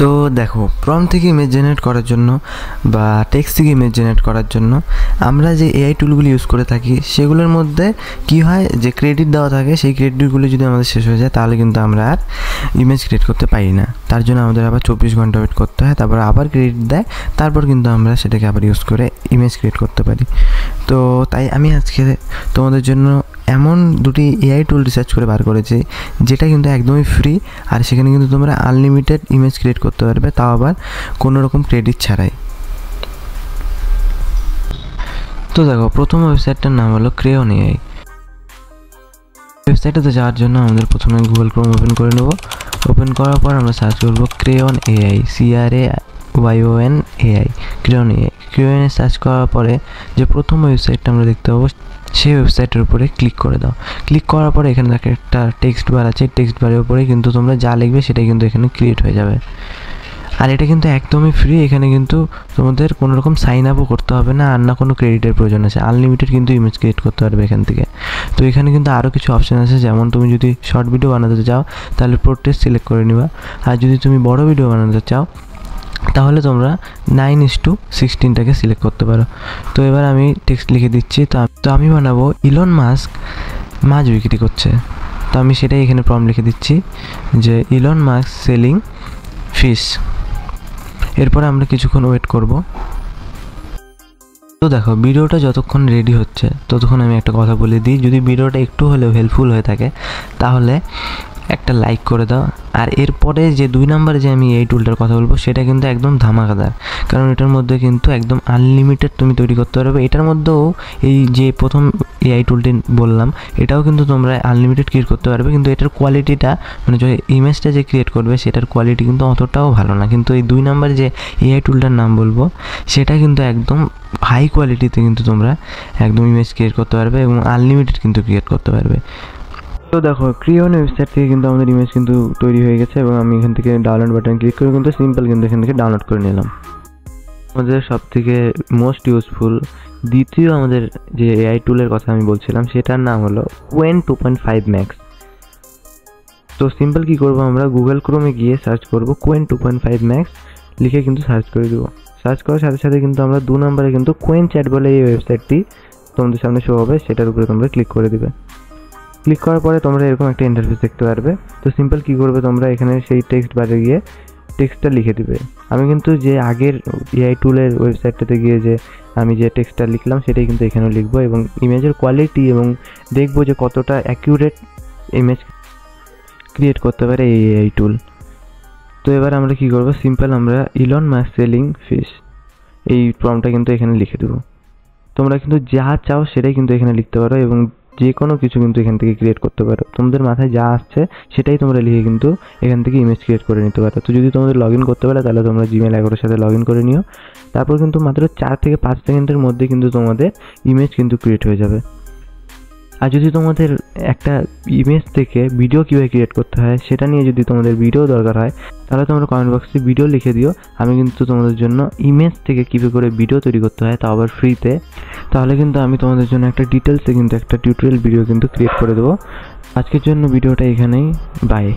তো দেখো, প্রম্পট থেকে ইমেজ জেনারেট করার জন্য বা টেক্সট থেকে ইমেজ জেনারেট করার জন্য আমরা যে এআই টুলগুলো ইউজ করে থাকি সেগুলোর মধ্যে কি হয়, যে ক্রেডিট দেওয়া থাকে সেই ক্রেডিটগুলো যদি আমাদের শেষ হয়ে যায় তাহলে কিন্তু আমরা আর ইমেজ ক্রিয়েট করতে পারি না। তার জন্য আমাদের আবার 24 ঘন্টা ওয়েট করতে হয়, তারপর আবার ক্রেডিট দেয়, তারপর কিন্তু আমরা সেটাকে আবার ইউজ করে ইমেজ ক্রিয়েট করতে পারি। তো তাই আমি আজকে তোমাদের জন্য এমন দুটি এআই টুল রিসার্চ করে বার করেছি যেটা কিন্তু একদমই ফ্রি, আর সেখানে কিন্তু তোমরা আনলিমিটেড ইমেজ ক্রিয়েট করতে পারবে, তাও আবার কোনো রকম ক্রেডিট ছাড়াই। তো দেখো, প্রথম ওয়েবসাইটটার নাম হলো ক্রেয়ন এআই। ওয়েবসাইটটাতে যাওয়ার জন্য আমাদের প্রথমে গুগল ক্রোম ওপেন করে নেব। ওপেন করার পর আমরা সার্চ করবো Crayon AI, CRAYON AI, Crayon AI. ক্রেয়নে সার্চ করার পরে যে প্রথম ওয়েবসাইটটা আমরা দেখতে পাবো সেই ওয়েবসাইটের উপরে ক্লিক করে দাও। ক্লিক করার পরে এখানে দেখো একটা টেক্সট বার আছে, টেক্সট বারের উপরে কিন্তু তোমরা যা লিখবে সেটাই কিন্তু এখানে ক্রিয়েট হয়ে যাবে। আর এটা কিন্তু একদমই ফ্রি, এখানে কিন্তু তোমাদের কোনো রকম সাইন আপও করতে হবে না, আর না কোনো ক্রেডিটের প্রয়োজন আছে। আনলিমিটেড কিন্তু ইমেজ ক্রিয়েট করতে পারবে এখান থেকে। তো এখানে কিন্তু আরও কিছু অপশান আছে, যেমন তুমি যদি শর্ট ভিডিও বানাতে চাও তাহলে পোর্ট্রেট সিলেক্ট করে নিবা, আর যদি তুমি বড় ভিডিও বানাতে চাও তাহলে তোমরা 9:16টাকে সিলেক্ট করতে পারো। তো এবার আমি টেক্সট লিখে দিচ্ছি। তো আমি বানাবো ইলন মাস্ক মাছ বিক্রি করছে, তো আমি সেটাই এখানে প্রম্পট লিখে দিচ্ছি যে ইলন মাস্ক সেলিং ফিশ। এরপরে আমরা কিছুক্ষণ ওয়েট করব। তো দেখো, ভিডিওটা যতক্ষণ রেডি হচ্ছে ততক্ষণ আমি একটা কথা বলে দিই, যদি ভিডিওটা একটু হলেও হেল্পফুল হয়ে থাকে তাহলে একটা লাইক করে দাও। আর এরপরে যে 2 নম্বরে যে আমি এই টুলটার কথা বলবো সেটা কিন্তু একদম ধামাকাদার, কারণ এটার মধ্যে কিন্তু একদম আনলিমিটেড তুমি তৈরি করতে পারবে। এটার মধ্যেও এই যে প্রথম এআই টুলটি বললাম এটাও কিন্তু তোমরা আনলিমিটেড ক্রিয়েট করতে পারবে, কিন্তু এটার কোয়ালিটিটা মানে যে ইমেজটা যে ক্রিয়েট করবে সেটার কোয়ালিটি কিন্তু অতটাও ভালো না। কিন্তু এই 2 নম্বরে যে এআই টুলটার নাম বলবো সেটা কিন্তু একদম হাই কোয়ালিটিতে কিন্তু তোমরা একদম ইমেজ ক্রিয়েট করতে পারবে এবং আনলিমিটেড কিন্তু ক্রিয়েট করতে পারবে। তো দেখো, ক্রেয়ন ওয়েবসাইট থেকে কিন্তু আমাদের ইমেজ কিন্তু তৈরি হয়ে গেছে এবং আমি এখান থেকে ডাউনলোড বাটন ক্লিক করে কিন্তু সিম্পল কিন্তু এখান থেকে ডাউনলোড করে নিলাম। আমাদের সবথেকে মোস্ট ইউজফুল দ্বিতীয় আমাদের যে এআই টুলের কথা আমি বলছিলাম সেটার নাম হলো Qwen 2.5 Max। তো সিম্পল কি করব, আমরা গুগল ক্রোমে গিয়ে সার্চ করব Qwen 2.5 Max, লিখে কিন্তু সার্চ করে দেবো। সার্চ করার সাথে সাথে কিন্তু আমরা 2 নম্বরে কিন্তু Qwen চ্যাট বলে এই ওয়েবসাইটটি তোমাদের সামনে শো হবে, সেটার উপরে তোমরা ক্লিক করে দিবে। ক্লিক করার পরে তোমরা এরকম একটা ইন্টারফেস দেখতে পারবে। তো সিম্পল কি করবে, তোমরা এখানে সেই টেক্সট বারে গিয়ে টেক্সটটা লিখে দিবে। আমি কিন্তু যে আগের এআই টুলের ওয়েবসাইটটাতে গিয়ে যে আমি যে টেক্সটটা লিখলাম সেটাই কিন্তু এখানেও লিখবো এবং ইমেজের কোয়ালিটি এবং দেখবো যে কতটা অ্যাকিউরেট ইমেজ ক্রিয়েট করতে পারে এই এআই টুল। তো এবার আমরা কি করব, সিম্পল আমরা ইলন মাস্ক সেলিং ফিশ এই প্রম্পটটা কিন্তু এখানে লিখে দেবো। তোমরা কিন্তু যা চাও সেটাই কিন্তু এখানে লিখতে পারো এবং যে কোনো কিছু কিন্তু এখান থেকে ক্রিয়েট করতে পারো। তোমাদের মাথায় যা আসছে সেটাই তোমরা লিখে কিন্তু এখান থেকে ইমেজ ক্রিয়েট করে নিতে পারো। তো যদি তোমাদের লগ ইন করতে পারে তাহলে তোমরা Gmail অ্যাকাউন্টের সাথে লগ ইন করে নিও, তারপর কিন্তু মাত্র 4 থেকে 5 সেকেন্ডের মধ্যে কিন্তু তোমাদের ইমেজ কিন্তু ক্রিয়েট হয়ে যাবে। আর যদি তোমাদের একটা ইমেজ থেকে ভিডিও কীভাবে ক্রিয়েট করতে হয় সেটা নিয়ে যদি তোমাদের ভিডিও দরকার হয় তাহলে তোমরা কমেন্ট বক্সে ভিডিও লিখে দিও, আমি কিন্তু তোমাদের জন্য ইমেজ থেকে কীভাবে করে ভিডিও তৈরি করতে হয় তাও আবার ফ্রিতে, তাহলে কিন্তু আমি তোমাদের জন্য একটা ডিটেলসে কিন্তু একটা টিউটোরিয়াল ভিডিও কিন্তু ক্রিয়েট করে দেবো। আজকের জন্য ভিডিওটা এখানেই, বাই।